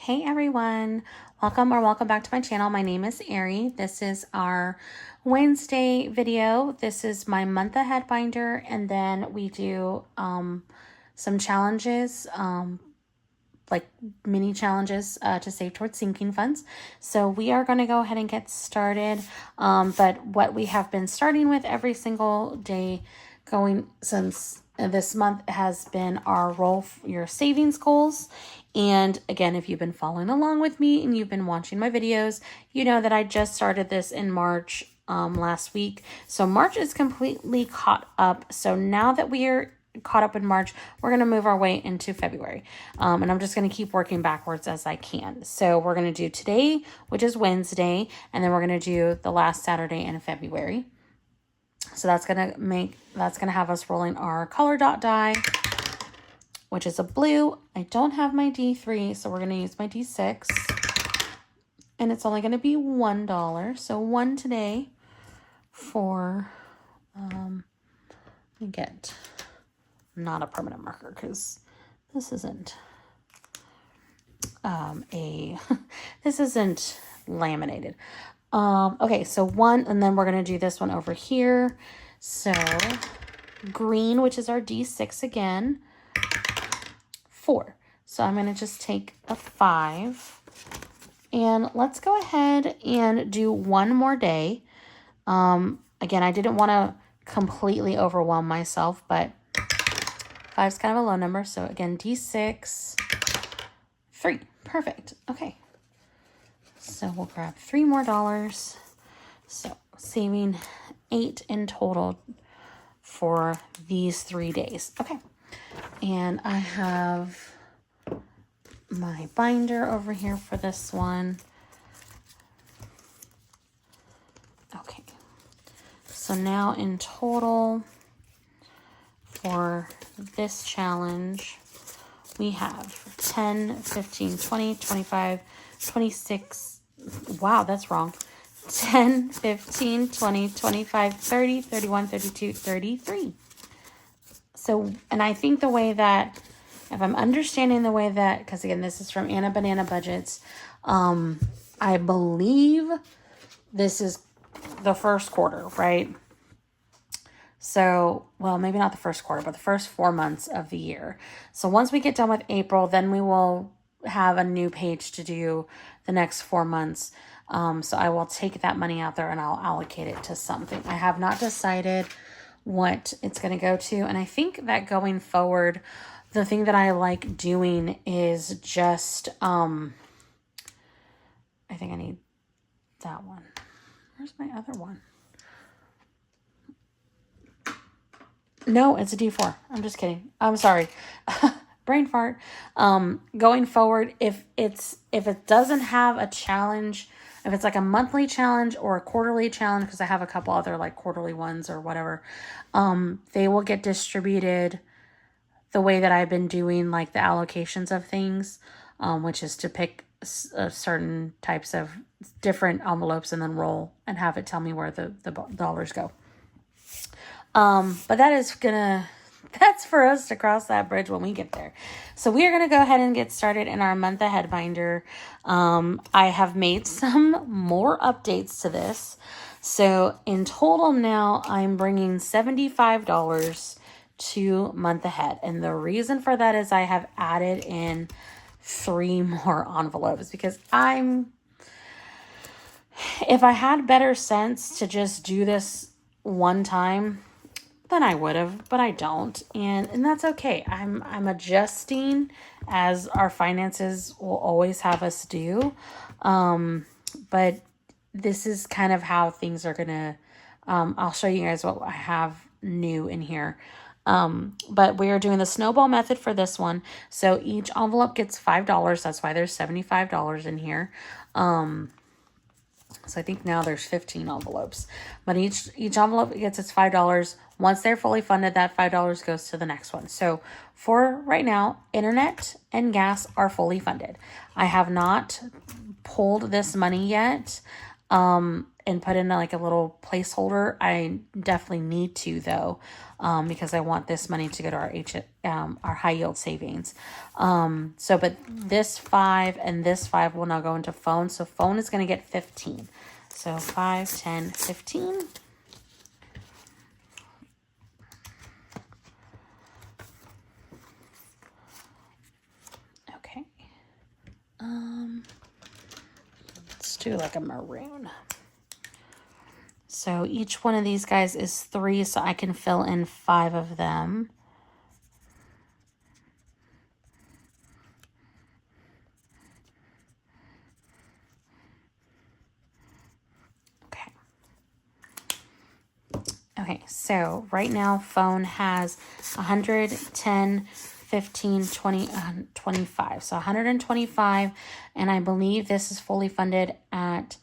Hey everyone, welcome back to my channel. My name is Ari. This is our Wednesday video. This is my month ahead binder, and then we do some challenges, like mini challenges to save towards sinking funds. So we are going to go ahead and get started. But what we have been starting with every single day going since this month has been our roll your savings goals. And again, if you've been following along with me and you've been watching my videos, you know that I just started this in March last week. So March is completely caught up. So now that we are caught up in March, we're going to move our way into February. And I'm just going to keep working backwards as I can. So we're going to do today, which is Wednesday, and then we're going to do the last Saturday in February. So that's going to have us rolling our color dot die, which is a blue. I don't have my D3, so we're going to use my D6. And it's only going to be $1. So one today for, let me get not a permanent marker because this isn't this isn't laminated. Okay, so one, and then we're going to do this one over here. So green, which is our D6 again, 4. So I'm going to just take a 5. And let's go ahead and do one more day. Again, I didn't want to completely overwhelm myself, but 5 is kind of a low number. So again, D6, 3. Perfect. Okay. So we'll grab $3 more. So saving 8 in total for these 3 days. Okay. And I have my binder over here for this one. Okay. So now in total for this challenge, we have 10, 15, 20, 25, 26. Wow, that's wrong. 10, 15, 20, 25, 30, 31, 32, 33. So, and I think the way that, if I'm understanding the way that, because again, this is from Anna Banana Budgets, I believe this is the first quarter, right? So, well, maybe not the first quarter, but the first 4 months of the year. So once we get done with April, then we will have a new page to do the next 4 months. So I will take that money out there and I'll allocate it to something. I have not decided what it's going to go to. And I think that going forward, the thing that I like doing is just, I think I need that one. Where's my other one? No, it's a D4. I'm just kidding. I'm sorry. Brain fart. Going forward, if it doesn't have a challenge, if it's like a monthly challenge or a quarterly challenge, because I have a couple other like quarterly ones or whatever, they will get distributed the way that I've been doing, like the allocations of things, which is to pick certain types of different envelopes and then roll and have it tell me where the dollars go. But that's for us to cross that bridge when we get there. So we are going to go ahead and get started in our month ahead binder. I have made some more updates to this. So in total now I'm bringing $75 to month ahead. And the reason for that is I have added in 3 more envelopes because if I had better sense to just do this one time, then I would have, but I don't. And that's okay. I'm adjusting as our finances will always have us do. But this is kind of how things are going to, I'll show you guys what I have new in here. But we are doing the snowball method for this one. So each envelope gets $5. That's why there's $75 in here. So I think now there's 15 envelopes, but each envelope gets its $5. Once they're fully funded, that $5 goes to the next one. So for right now, internet and gas are fully funded. I have not pulled this money yet. and put in like a little placeholder. I definitely need to though, because I want this money to go to our high yield savings. But this 5 and this 5 will now go into phone. So phone is going to get 15. So 5, 10, 15. Okay. Let's do like a maroon. So each one of these guys is 3, so I can fill in 5 of them. Okay. Okay, so right now phone has 110, 15, 20, 25. So 125, and I believe this is fully funded at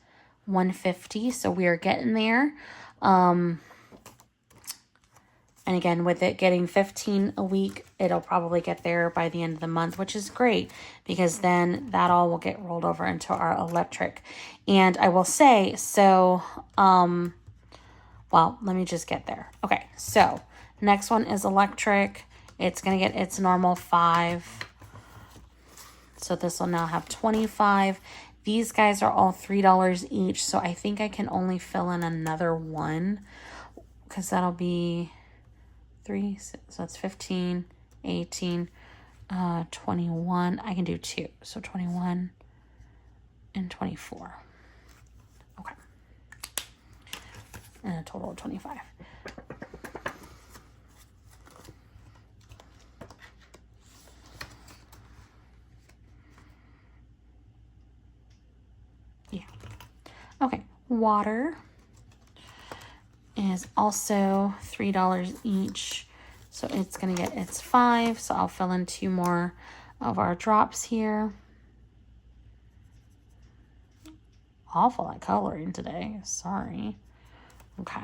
150, so we are getting there. And again, with it getting 15 a week, it'll probably get there by the end of the month, which is great because then that all will get rolled over into our electric. And I will say, so, well, let me just get there. Okay, so next one is electric. It's going to get its normal 5. So this will now have 25. These guys are all $3 each, so I think I can only fill in another one because that'll be 3, so that's 15, 18, 21. I can do 2, so 21 and 24. Okay. And a total of 25. Yeah. Okay, water is also $3 each, so it's gonna get its 5. So I'll fill in 2 more of our drops here. Awful at coloring today, sorry. Okay.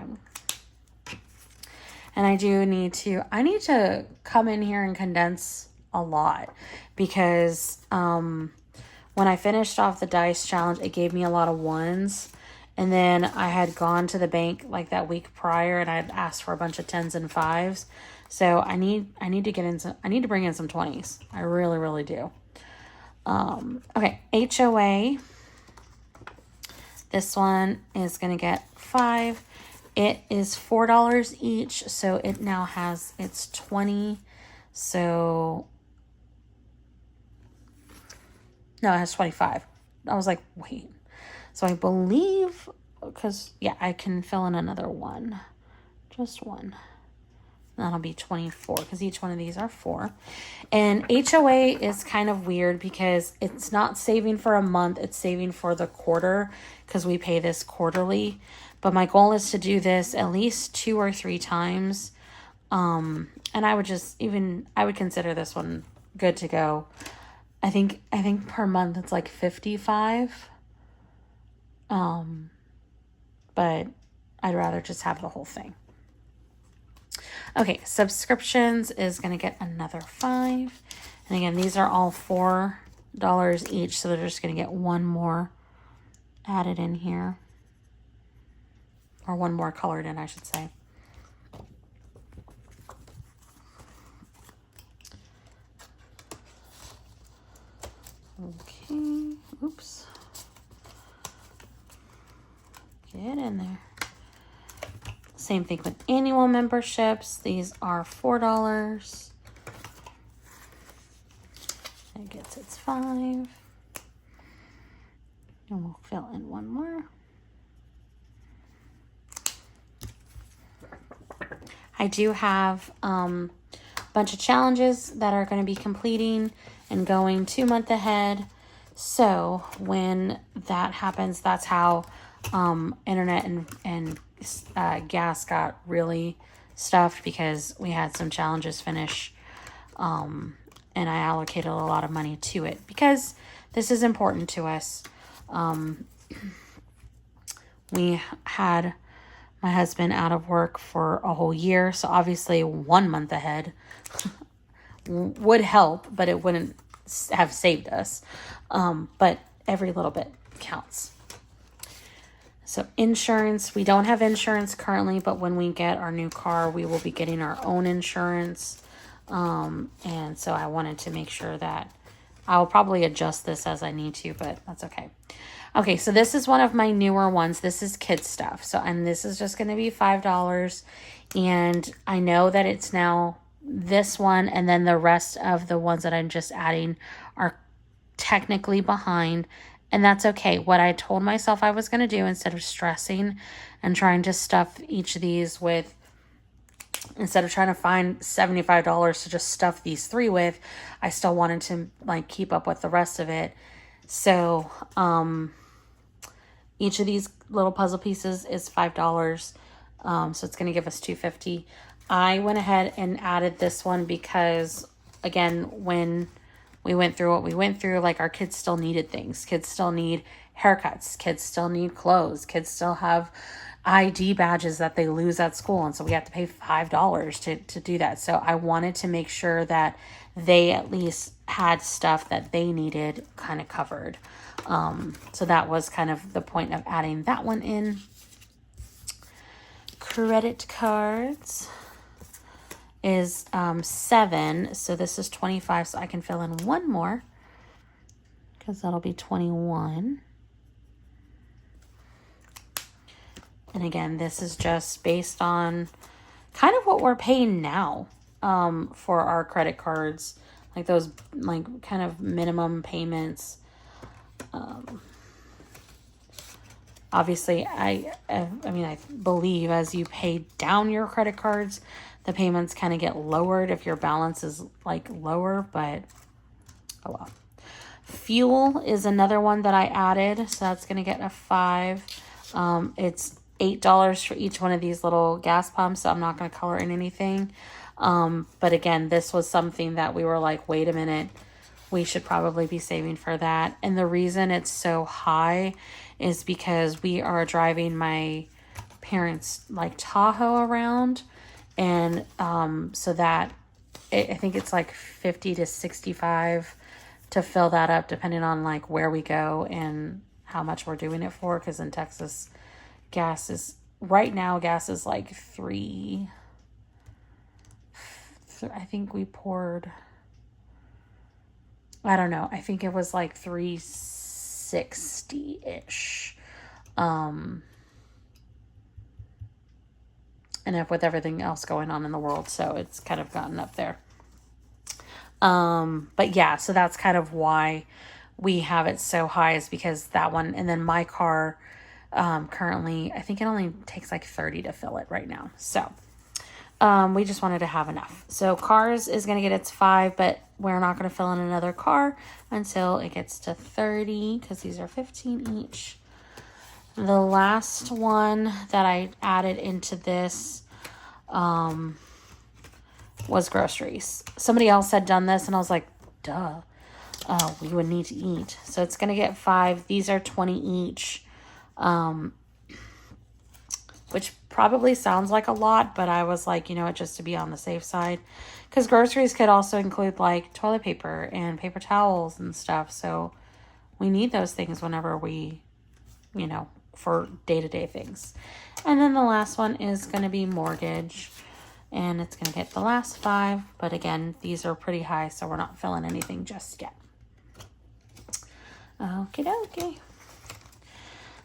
And I need to come in here and condense a lot because when I finished off the dice challenge, it gave me a lot of 1s. And then I had gone to the bank like that week prior and I had asked for a bunch of 10s and 5s. So I need to bring in some 20s. I really, really do. Okay, HOA. This one is going to get 5. It is $4 each, so it now has its 20. So no, it has 25. I was like, wait. So I believe, because, yeah, I can fill in another 1. Just 1. That'll be 24, because each one of these are 4. And HOA is kind of weird because it's not saving for a month. It's saving for the quarter because we pay this quarterly. But my goal is to do this at least 2 or 3 times. And I would consider this one good to go. I think per month it's like 55. But I'd rather just have the whole thing. Okay, subscriptions is going to get another 5. And again, these are all $4 each, so they're just going to get 1 more added in here. Or 1 more colored in, I should say. Okay, oops. Get in there. Same thing with annual memberships. These are $4. It gets its 5. And we'll fill in 1 more. I do have a bunch of challenges that are going to be completing and going 2 months ahead. So when that happens, that's how internet and gas got really stuffed because we had some challenges finish. And I allocated a lot of money to it because this is important to us. We had my husband out of work for a whole year. So obviously 1 month ahead would help, but it wouldn't have saved us. But every little bit counts. So insurance, we don't have insurance currently, but when we get our new car, we will be getting our own insurance. And so I wanted to make sure that I'll probably adjust this as I need to, but that's okay. Okay, so this is one of my newer ones. This is kids stuff. So, and this is just going to be $5. And I know that it's now this one, and then the rest of the ones that I'm just adding are technically behind. And that's okay. What I told myself I was going to do, instead of stressing and trying to stuff each of these with, instead of trying to find $75 to just stuff these 3 with, I still wanted to like keep up with the rest of it. So, each of these little puzzle pieces is $5. So it's going to give us $2.50. I went ahead and added this one because, again, when we went through what we went through, like, our kids still needed things. Kids still need haircuts. Kids still need clothes. Kids still have ID badges that they lose at school. And so we have to pay $5 to do that. So I wanted to make sure that they at least had stuff that they needed kind of covered. So that was kind of the point of adding that one in. Credit cards is 7, so this is 25, so I can fill in one more because that'll be 21. And again, this is just based on kind of what we're paying now for our credit cards, like those like kind of minimum payments. Obviously, I mean, I believe as you pay down your credit cards, the payments kind of get lowered if your balance is like lower, but oh well. Fuel is another one that I added, so that's going to get a 5. It's $8 for each one of these little gas pumps, so I'm not going to color in anything. But again, this was something that we were like, wait a minute, we should probably be saving for that. And the reason it's so high is because we are driving my parents' like Tahoe around. And so that, I think it's like 50 to 65 to fill that up, depending on like where we go and how much we're doing it for. Because in Texas, gas is, right now, gas is like I think we poured, I don't know, I think it was like 360-ish. And if with everything else going on in the world, so it's kind of gotten up there. But yeah, so that's kind of why we have it so high, is because that one. And then my car, currently, I think it only takes like 30 to fill it right now. So, we just wanted to have enough. So cars is going to get its 5, but we're not going to fill in another car until it gets to 30, because these are 15 each. The last one that I added into this was groceries. Somebody else had done this, and I was like, duh, we would need to eat. So it's going to get 5. These are 20 each, which probably sounds like a lot, but I was like, you know what, just to be on the safe side. Because groceries could also include like toilet paper and paper towels and stuff. So we need those things whenever we, you know, for day-to-day things. And then the last one is going to be mortgage, and it's going to get the last 5, but again, these are pretty high, so we're not filling anything just yet. Okay.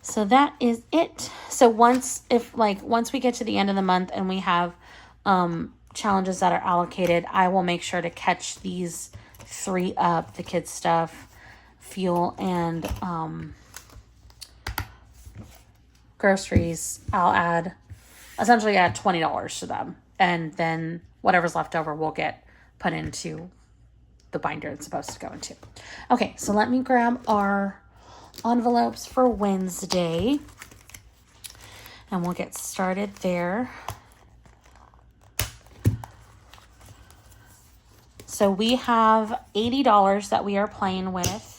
So that is it. So once we get to the end of the month and we have challenges that are allocated, I will make sure to catch these 3 up, the kids stuff, fuel, and groceries. I'll essentially add $20 to them, and then whatever's left over will get put into the binder it's supposed to go into. Okay, so let me grab our envelopes for Wednesday, and we'll get started there. So we have $80 that we are playing with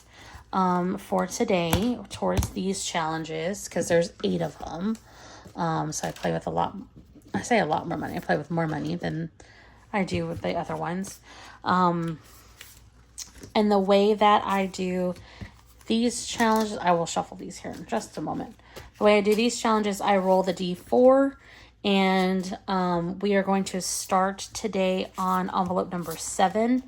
for today towards these challenges, because there's 8 of them. So I play with a lot more money. I play with more money than I do with the other ones. And the way that I do these challenges, I will shuffle these here in just a moment. The way I do these challenges, I roll the D4, and we are going to start today on envelope number 7.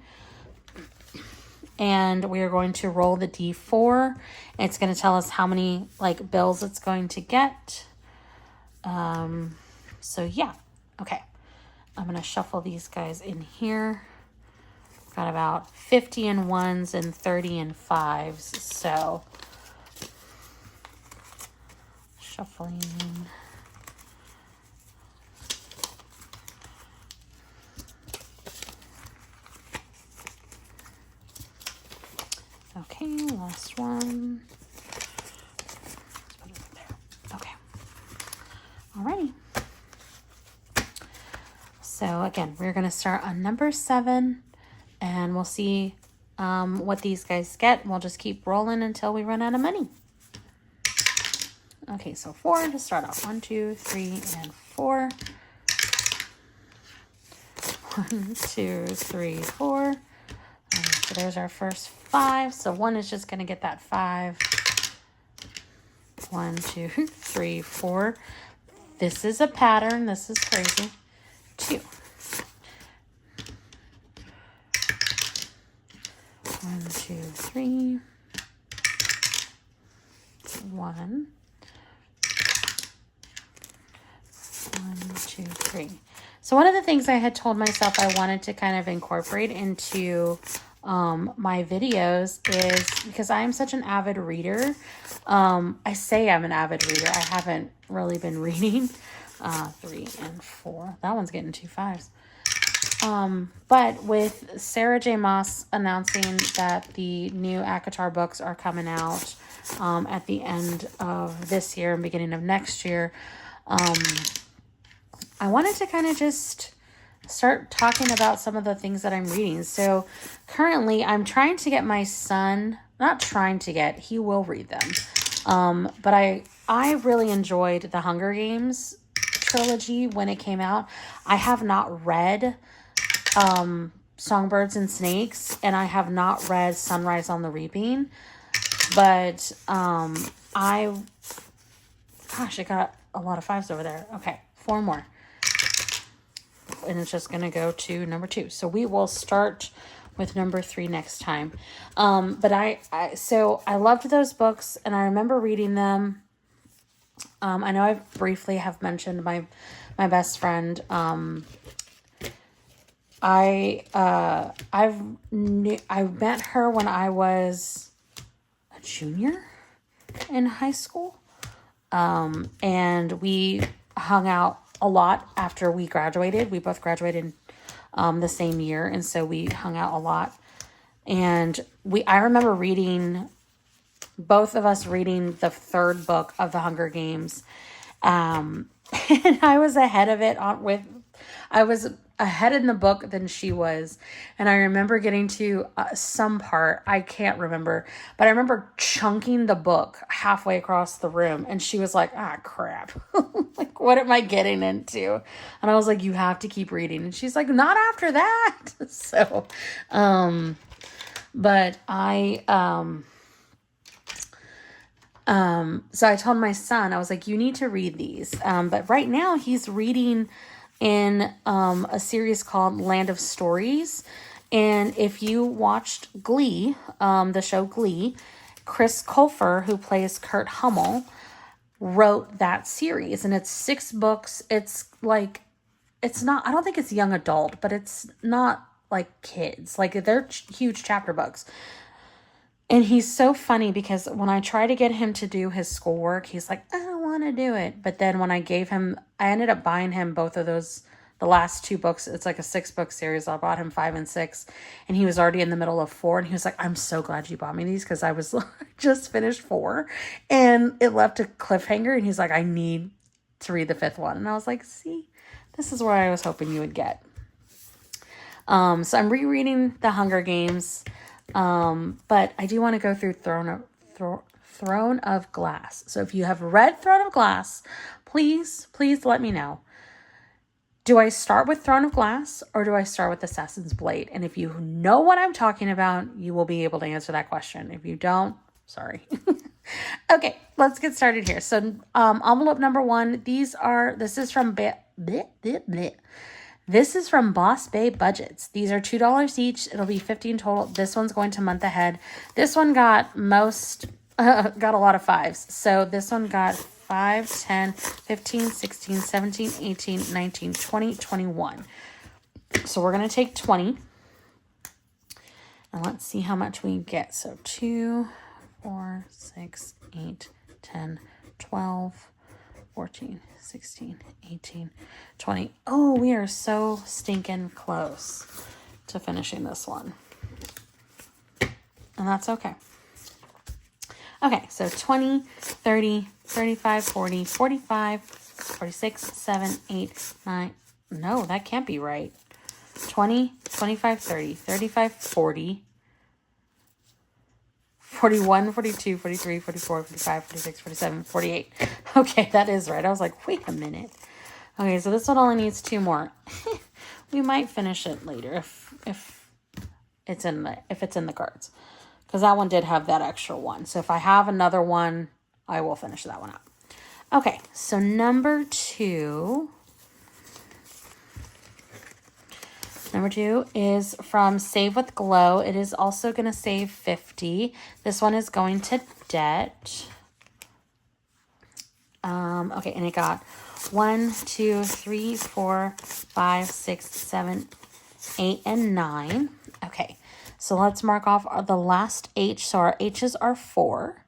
And we are going to roll the D4. It's going to tell us how many like bills it's going to get. So yeah, okay. I'm going to shuffle these guys in here. Got about 50 in ones and 30 in fives. So shuffling. Okay, last one. Let's put it right there. Okay. Alrighty. So again, we're going to start on number 7, and we'll see what these guys get. We'll just keep rolling until we run out of money. Okay, so 4 to start off. 1, 2, 3, and 4. 1, 2, 3, 4. So there's our first 5. So 1 is just going to get that 5. 1, 2, 3, 4. This is a pattern. This is crazy. 2. 1, 2, 3. 1. 1, 2, 3. So one of the things I had told myself I wanted to kind of incorporate into my videos is because I am such an avid reader. I say I'm an avid reader. I haven't really been reading. 3 and 4. That one's getting 2 5s. But with Sarah J. Maas announcing that the new ACOTAR books are coming out at the end of this year and beginning of next year, I wanted to kind of just start talking about some of the things that I'm reading. So currently I'm trying to get my son, not trying to get, he will read them. But I really enjoyed the Hunger Games trilogy when it came out. I have not read Songbirds and Snakes, and I have not read Sunrise on the Reaping, but I got a lot of 5s over there. Okay, 4 more. And it's just going to go to number 2. So we will start with number 3 next time. But so I loved those books, and I remember reading them. I know I briefly have mentioned my best friend. I met her when I was a junior in high school. And we hung out a lot after we graduated. We both graduated the same year, and so we hung out a lot. And I remember both of us reading the 3rd book of the Hunger Games. And I was ahead of it I was ahead in the book than she was. And I remember getting to some part, I can't remember, but I remember chunking the book halfway across the room, and she was like, crap. Like, what am I getting into? And I was like, you have to keep reading. And she's like, not after that. So, but so I told my son, I was like, you need to read these. But right now he's reading in a series called Land of Stories. And if you watched Glee, the show Glee, Chris Colfer, who plays Kurt Hummel, wrote that series. And it's 6 books. It's like, it's not, I don't think it's young adult, but it's not like kids. Like, they're huge chapter books. And he's so funny because when I try to get him to do his schoolwork, he's like, I don't want to do it. But then when I ended up buying him both of those, the last 2 books. It's like a 6-book series. I bought him 5 and 6, and he was already in the middle of 4. And he was like, I'm so glad you bought me these, because I was just finished 4 and it left a cliffhanger. And he's like, I need to read the 5th one. And I was like, see, this is where I was hoping you would get. So I'm rereading The Hunger Games. But I do want to go through Throne of Glass. So if you have read Throne of Glass, please let me know. Do I start with Throne of Glass, or do I start with Assassin's Blade? And if you know what I'm talking about, you will be able to answer that question. If you don't, Sorry. Okay, let's get started here. So envelope number 1, this is from This is from Boss Bay Budgets. These are $2 each. It'll be $15 total. This one's going to month ahead. This one got got a lot of 5s. So this one got 5, 10, 15, 16, 17, 18, 19, 20, 21. So we're going to take 20. And let's see how much we get. So 2, 4, 6, 8, 10, 12, 14, 16, 18, 20. Oh, we are so stinking close to finishing this one. And that's okay. Okay, so 20, 30, 35, 40, 45, 46, 7, 8, 9. No, that can't be right. 20, 25, 30, 35, 40, 41, 42, 43, 44, 45, 46, 47, 48. Okay, that is right. I was like, wait a minute. Okay, so this one only needs 2 more. We might finish it later if it's in the cards. Because that one did have that extra 1. So if I have another one, I will finish that one out. Okay, so number 2. Number 2 is from Save with Glow. It is also going to save 50. This one is going to debt. Okay, and it got 1, 2, 3, 4, 5, 6, 7, 8, and 9. Okay, so let's mark off the last H. So our H's are 4.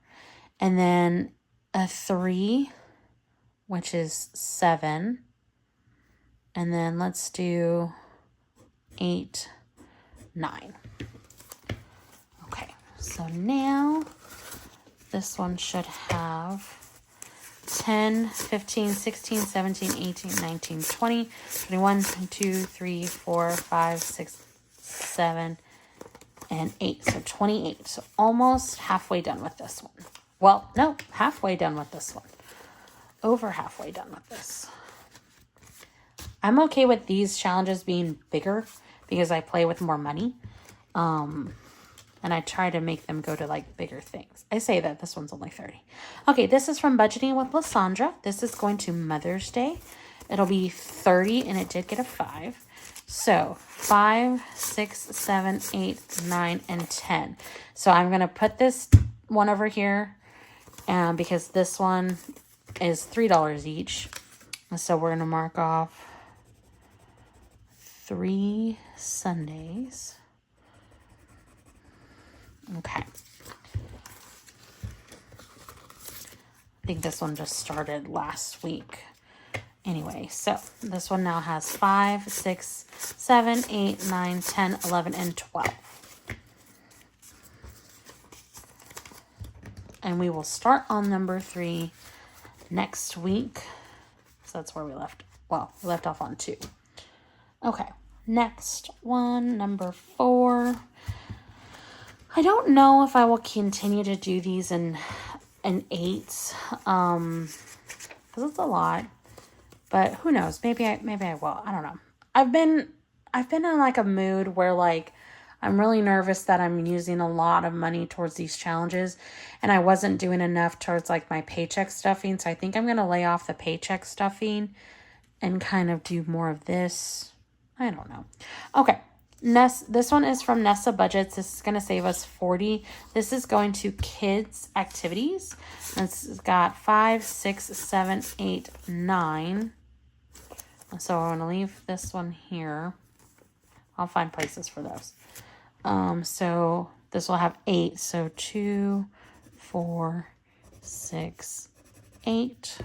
And then a 3, which is 7. And then let's do 8, 9. Okay, so now this one should have 10, 15, 16, 17, 18, 19, 20, 21, 2, 3, 4, 5, 6, 7, and 8. So 28. So almost halfway done with this one. Well, no, halfway done with this one. Over halfway done with this. I'm okay with these challenges being bigger because I play with more money. And I try to make them go to like bigger things. I say that this one's only 30. Okay, this is from Budgeting with Lysandra. This is going to Mother's Day. It'll be 30 and it did get a 5. So 5, 6, 7, 8, 9, and 10. So I'm going to put this one over here because this one is $3 each. So we're going to mark off 3 Sundays. Okay. I think this one just started last week. Anyway, so this one now has 5, 6, 7, 8, 9, 10, 11, and 12. And we will start on number 3 next week. So that's where we left. Well, we left off on 2. Okay, next one, number 4. I don't know if I will continue to do these in 8s, because it's a lot. But who knows? Maybe I will. I don't know. I've been in like a mood where like I'm really nervous that I'm using a lot of money towards these challenges, and I wasn't doing enough towards like my paycheck stuffing. So I think I'm gonna lay off the paycheck stuffing and kind of do more of this. I don't know. Okay. This one is from Nessa Budgets. This is going to save us 40. This is going to kids activities. It's got 5, 6, 7, 8, 9. So I'm going to leave this one here. I'll find places for those. So this will have 8. So 2, 4, 6, 8.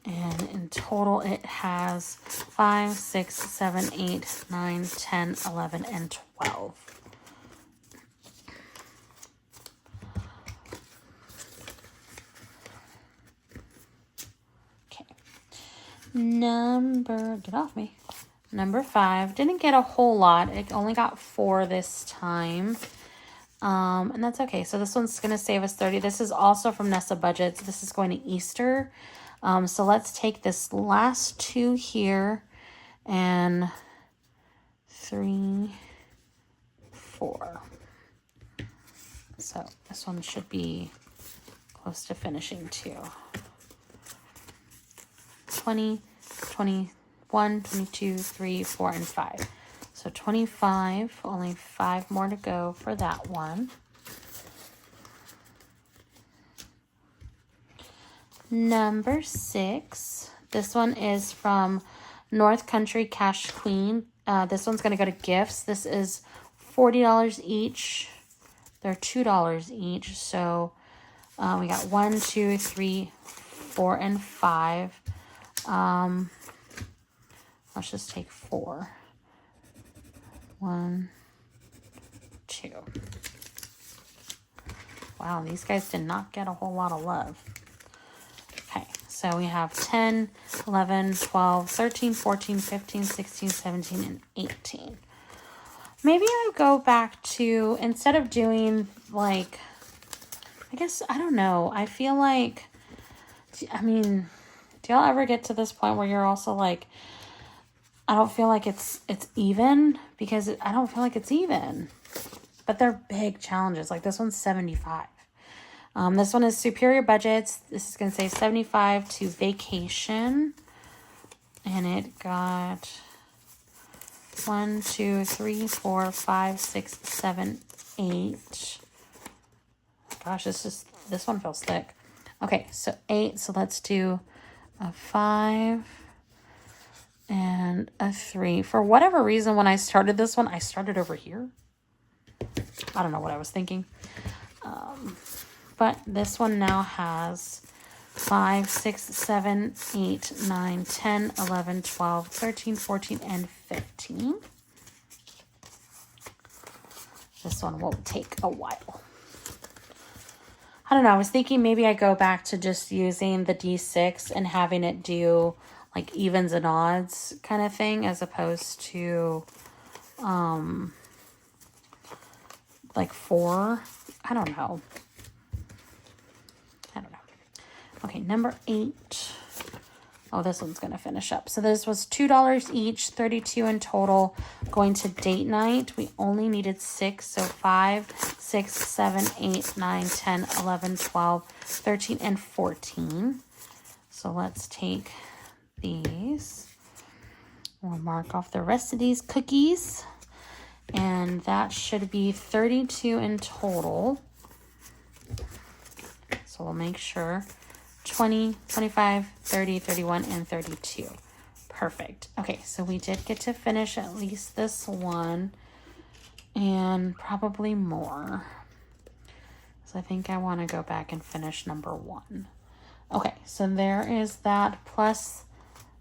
And in total, it has 5, 6, 7, 8, 9, 10, 11, and 12. Okay. Get off me. Number 5. Didn't get a whole lot. It only got 4 this time. And that's okay. So this one's going to save us 30. This is also from Nessa Budgets. This is going to Easter. So let's take this last 2 here and 3, 4. so this one should be close to finishing too. 20, 21, 22, 3, 4, and 5. So 25, only 5 more to go for that one. Number 6, this one is from North Country Cash Queen. This one's going to go to gifts. This is $40 each. They're $2 each. So we got 1, 2, 3, 4, and 5. Let's just take 4. 1, 2. Wow, these guys did not get a whole lot of love. Okay, so we have 10, 11, 12, 13, 14, 15, 16, 17, and 18. Maybe I go back to, instead of doing like, I guess, I don't know. I feel like, I mean, do y'all ever get to this point where you're also like, I don't feel like it's even, because I don't feel like it's even. But they're big challenges. Like this one's 75. This one is Superior Budgets. This is going to say 75 to Vacation. And it got 1, 2, 3, 4, 5, 6, 7, 8. Gosh, this one feels thick. Okay, so 8. So let's do a 5 and a 3. For whatever reason, when I started this one, I started over here. I don't know what I was thinking. But this one now has 5, 6, 7, 8, 9, 10, 11, 12, 13, 14, and 15. This one will take a while. I don't know. I was thinking maybe I go back to just using the D6 and having it do like evens and odds kind of thing, as opposed to like 4. I don't know. Okay, number 8. Oh, this one's going to finish up. So this was $2 each, 32 in total. Going to date night, we only needed 6. So 5, 6, 7, 8, 9, 10, 11, 12, 13, and 14. So let's take these. We'll mark off the rest of these cookies. And that should be 32 in total. So we'll make sure. 20, 25, 30, 31, and 32. Perfect. Okay, so we did get to finish at least this one and probably more. So I think I want to go back and finish number 1. Okay, so there is that plus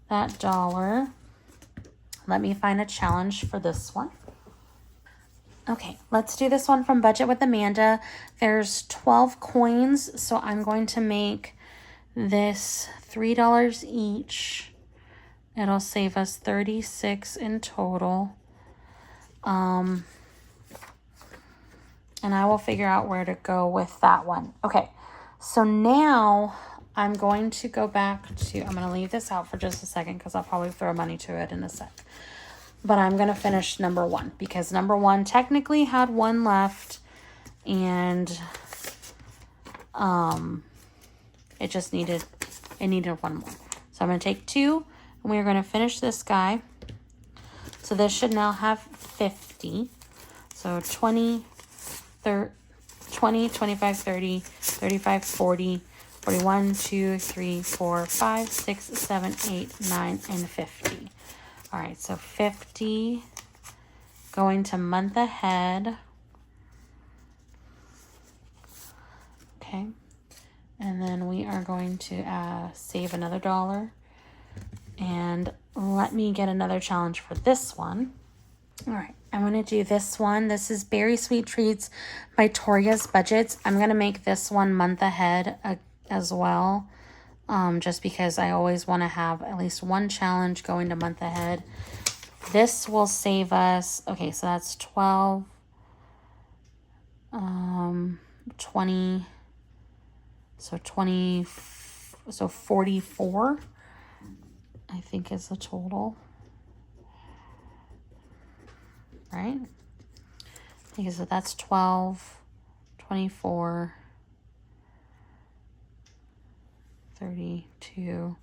that $1. Let me find a challenge for this one. Okay, let's do this one from Budget with Amanda. There's 12 coins, so I'm going to make this $3 each. It'll save us 36 in total. And I will figure out where to go with that one. Okay, so now I'm going to go back to, I'm going to leave this out for just a second because I'll probably throw money to it in a sec. But I'm going to finish number 1 because number 1 technically had 1 left, and it just needed 1 more. So I'm going to take 2 and we're going to finish this guy. So this should now have 50. So 20, 25, 30, 35, 40, 41, 2, 3, 4, 5, 6, 7, 8, 9, and 50. All right, so 50 going to month ahead. Okay. And then we are going to save another $1. And let me get another challenge for this one. All right, I'm going to do this one. This is Berry Sweet Treats by Toria's Budgets. I'm going to make this one month ahead as well. Just because I always want to have at least 1 challenge going to month ahead. This will save us, okay, so that's 12, 20, so 20, so 44, I think is the total, right? Okay, so that's 12, 24, 32,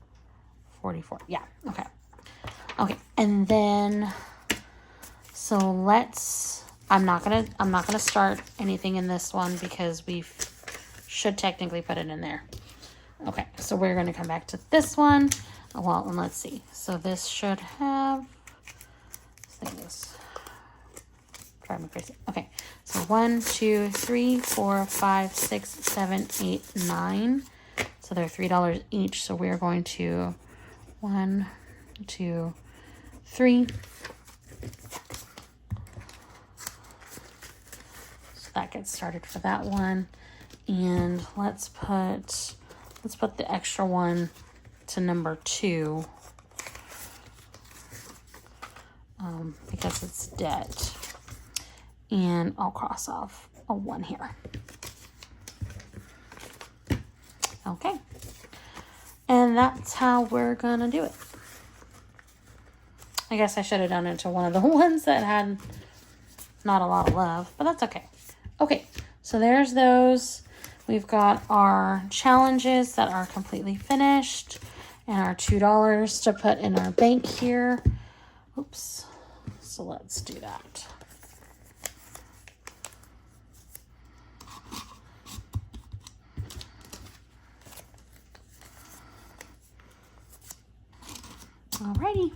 44. Yeah, okay. Okay, and then so I'm not gonna start anything in this one because we should technically put it in there. Okay, so we're gonna come back to this one. Well, and let's see. So this should have, this thing is driving me crazy. Okay, so 1, 2, 3, 4, 5, 6, 7, 8, 9. So they're $3 each. So we're going to 1, 2, 3. So that gets started for that one. And let's put the extra one to number 2. Because it's debt. And I'll cross off a 1 here. Okay. And that's how we're gonna do it. I guess I should have done it to one of the ones that had not a lot of love, but that's okay. Okay, so there's those. We've got our challenges that are completely finished and our $2 to put in our bank here. Oops. So let's do that. Alrighty.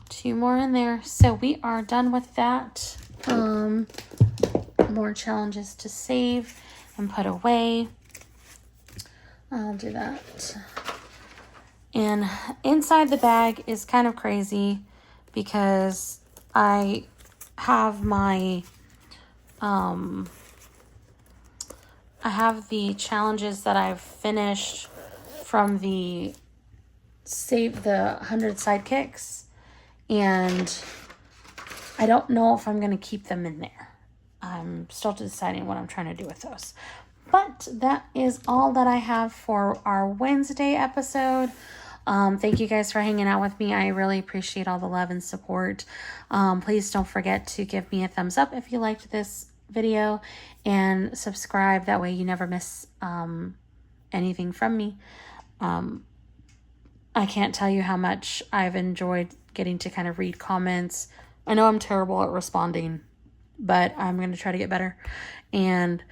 2 more in there. So we are done with that. More challenges to save and put away. I'll do that. And inside the bag is kind of crazy because I have my I have the challenges that I've finished from the Save the 100 Sidekicks, and I don't know if I'm going to keep them in there. I'm still deciding what I'm trying to do with those. But that is all that I have for our Wednesday episode. Thank you guys for hanging out with me. I really appreciate all the love and support. Please don't forget to give me a thumbs up if you liked this video and subscribe. That way you never miss anything from me. I can't tell you how much I've enjoyed getting to kind of read comments. I know I'm terrible at responding, but I'm going to try to get better. And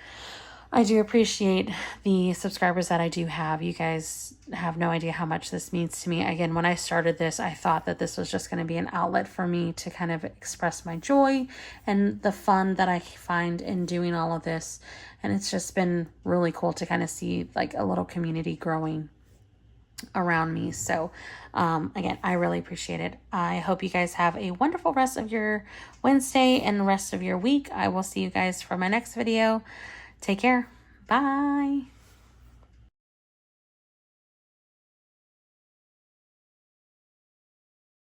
I do appreciate the subscribers that I do have. You guys have no idea how much this means to me. Again, when I started this, I thought that this was just going to be an outlet for me to kind of express my joy and the fun that I find in doing all of this. And it's just been really cool to kind of see like a little community growing around me. So again, I really appreciate it. I hope you guys have a wonderful rest of your Wednesday and the rest of your week. I will see you guys for my next video. Take care. Bye.